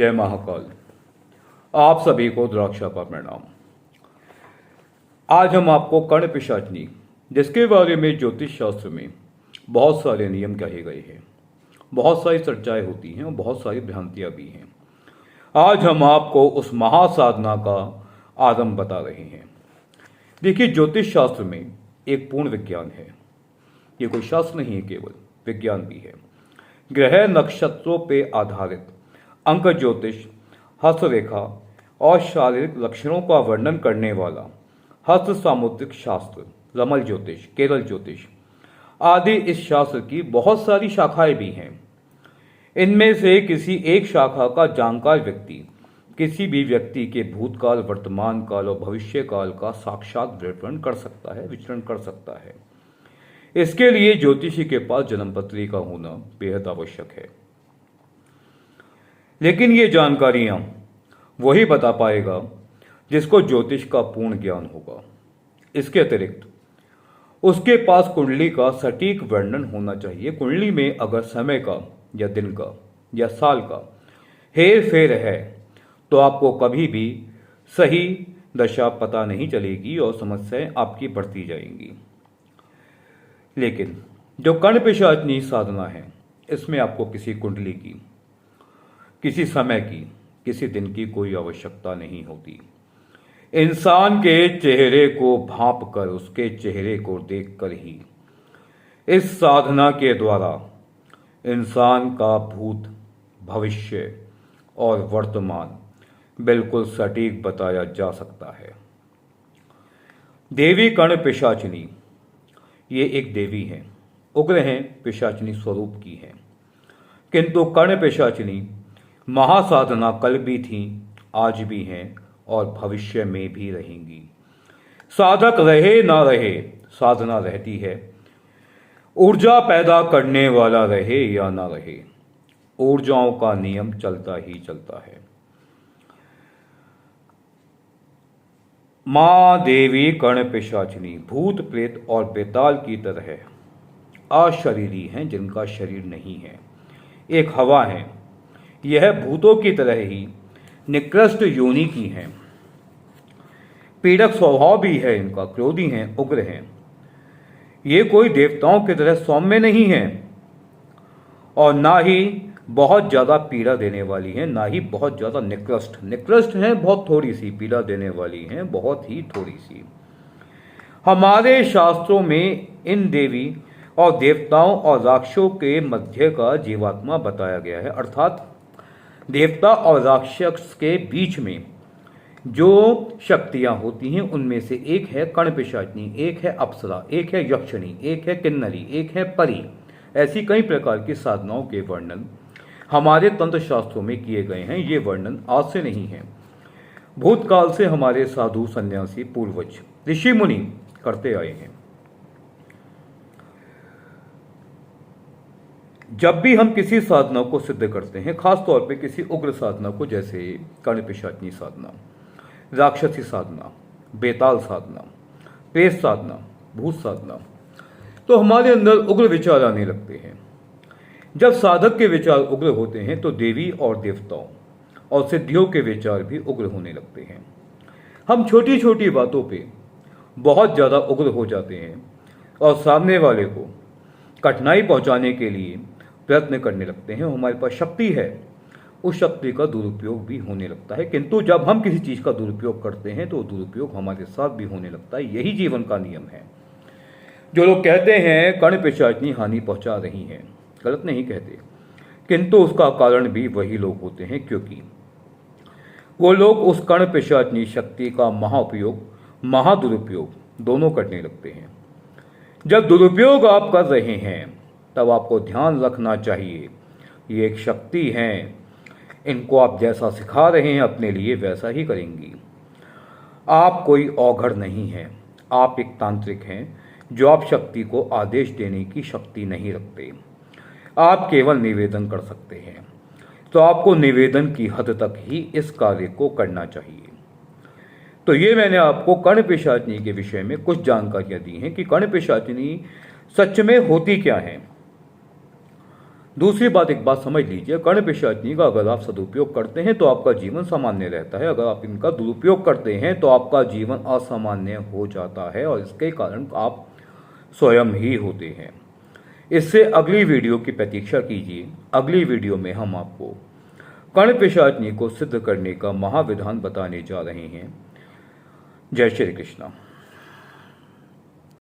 जय महाकाल। आप सभी को द्राक्षा का प्रणाम। आज हम आपको कर्ण पिशाचनी, जिसके बारे में ज्योतिष शास्त्र में बहुत सारे नियम कहे गए हैं, बहुत सारी चर्चाएं होती हैं और बहुत सारी भ्रांतियां भी हैं। आज हम आपको उस महासाधना का आरंभ बता रहे हैं। देखिए, ज्योतिष शास्त्र में एक पूर्ण विज्ञान है। ये कोई शास्त्र नहीं है, केवल विज्ञान भी है। ग्रह नक्षत्रों पर आधारित अंक ज्योतिष, हस्तरेखा और शारीरिक लक्षणों का वर्णन करने वाला हस्त सामुद्रिक शास्त्र, रमल ज्योतिष, केरल ज्योतिष आदि इस शास्त्र की बहुत सारी शाखाएं भी हैं। इनमें से किसी एक शाखा का जानकार व्यक्ति किसी भी व्यक्ति के भूतकाल, वर्तमान काल और भविष्य काल का साक्षात विवरण कर सकता है, विचरण कर सकता है। इसके लिए ज्योतिषी के पास जन्मपत्री का होना बेहद आवश्यक है। लेकिन ये जानकारियां वही बता पाएगा जिसको ज्योतिष का पूर्ण ज्ञान होगा। इसके अतिरिक्त उसके पास कुंडली का सटीक वर्णन होना चाहिए। कुंडली में अगर समय का या दिन का या साल का हेर फेर है तो आपको कभी भी सही दशा पता नहीं चलेगी और समस्याएं आपकी बढ़ती जाएंगी। लेकिन जो कर्ण पिशाचनी साधना है, इसमें आपको किसी कुंडली की, किसी समय की, किसी दिन की कोई आवश्यकता नहीं होती। इंसान के चेहरे को भांप कर, उसके चेहरे को देखकर ही इस साधना के द्वारा इंसान का भूत, भविष्य और वर्तमान बिल्कुल सटीक बताया जा सकता है। देवी कर्ण पिशाचिनी, ये एक देवी हैं, उग्र हैं, पिशाचिनी स्वरूप की हैं। किंतु कर्ण पिशाचिनी महासाधना कल भी थी, आज भी हैं और भविष्य में भी रहेंगी। साधक रहे ना रहे, साधना रहती है। ऊर्जा पैदा करने वाला रहे या ना रहे, ऊर्जाओं का नियम चलता ही चलता है। मां देवी कर्ण पिशाचिनी भूत, प्रेत और बेताल की तरह अशरीरी हैं, जिनका शरीर नहीं है। एक हवा है। यह भूतों की तरह ही निकृष्ट योनि की हैं। पीड़क स्वभाव भी है इनका, क्रोधी हैं, उग्र हैं। ये कोई देवताओं की तरह सौम्य नहीं है और ना ही बहुत ज़्यादा पीड़ा देने वाली हैं, ना ही बहुत ज़्यादा निकृष्ट हैं। बहुत थोड़ी सी पीड़ा देने वाली हैं, बहुत ही थोड़ी सी। हमारे शास्त्रों में इन देवी और देवताओं और राक्षसों के मध्य का जीवात्मा बताया गया है। अर्थात देवता और राक्षस के बीच में जो शक्तियां होती हैं, उनमें से एक है कर्ण पिशाचिनी, एक है अप्सरा, एक है यक्षिणी, एक है किन्नरी, एक है परी। ऐसी कई प्रकार की साधनाओं के वर्णन हमारे तंत्र शास्त्रों में किए गए हैं। ये वर्णन आज से नहीं है, भूतकाल से हमारे साधु, सन्यासी, पूर्वज, ऋषि मुनि करते आए हैं। जब भी हम किसी साधना को सिद्ध करते हैं, खास तौर पे किसी उग्र साधना को, जैसे कर्ण पिशाचिनी साधना, राक्षसी साधना, बेताल साधना, प्रेत साधना, भूत साधना, तो हमारे अंदर उग्र विचार आने लगते हैं। जब साधक के विचार उग्र होते हैं तो देवी और देवताओं और सिद्धियों के विचार भी उग्र होने लगते हैं। हम छोटी छोटी बातों पे बहुत ज़्यादा उग्र हो जाते हैं और सामने वाले को कठिनाई पहुंचाने के लिए प्रयत्न करने लगते हैं। हमारे पास शक्ति है, उस शक्ति का दुरुपयोग भी होने लगता है। किंतु जब हम किसी चीज़ का दुरुपयोग करते हैं तो दुरुपयोग हमारे साथ भी होने लगता है। यही जीवन का नियम है। जो लोग कहते हैं कर्ण पिशाचिनी हानि पहुंचा रही हैं, गलत नहीं कहते, किंतु उसका कारण भी वही लोग होते हैं, क्योंकि वो लोग उस कर्ण पिशाचिनी शक्ति का महाउपयोग, महादुरुपयोग दोनों करने लगते हैं। जब दुरुपयोग आप कर रहे हैं तब आपको ध्यान रखना चाहिए, ये एक शक्ति है, इनको आप जैसा सिखा रहे हैं अपने लिए वैसा ही करेंगी। आप कोई औघड़ नहीं हैं, आप एक तांत्रिक हैं जो आप शक्ति को आदेश देने की शक्ति नहीं रखते। आप केवल निवेदन कर सकते हैं, तो आपको निवेदन की हद तक ही इस कार्य को करना चाहिए। तो ये मैंने आपको कर्ण पिशाचिनी के विषय में कुछ जानकारियां दी हैं कि कर्ण पिशाचिनी सच में होती क्या है। दूसरी बात, एक बात समझ लीजिए, कर्ण पिशाचिनी का अगर आप सदुपयोग करते हैं तो आपका जीवन सामान्य रहता है, अगर आप इनका दुरुपयोग करते हैं तो आपका जीवन असामान्य हो जाता है और इसके कारण आप स्वयं ही होते हैं। इससे अगली वीडियो की प्रतीक्षा कीजिए। अगली वीडियो में हम आपको कर्ण पिशाचिनी को सिद्ध करने का महाविधान बताने जा रहे हैं। जय श्री कृष्णा।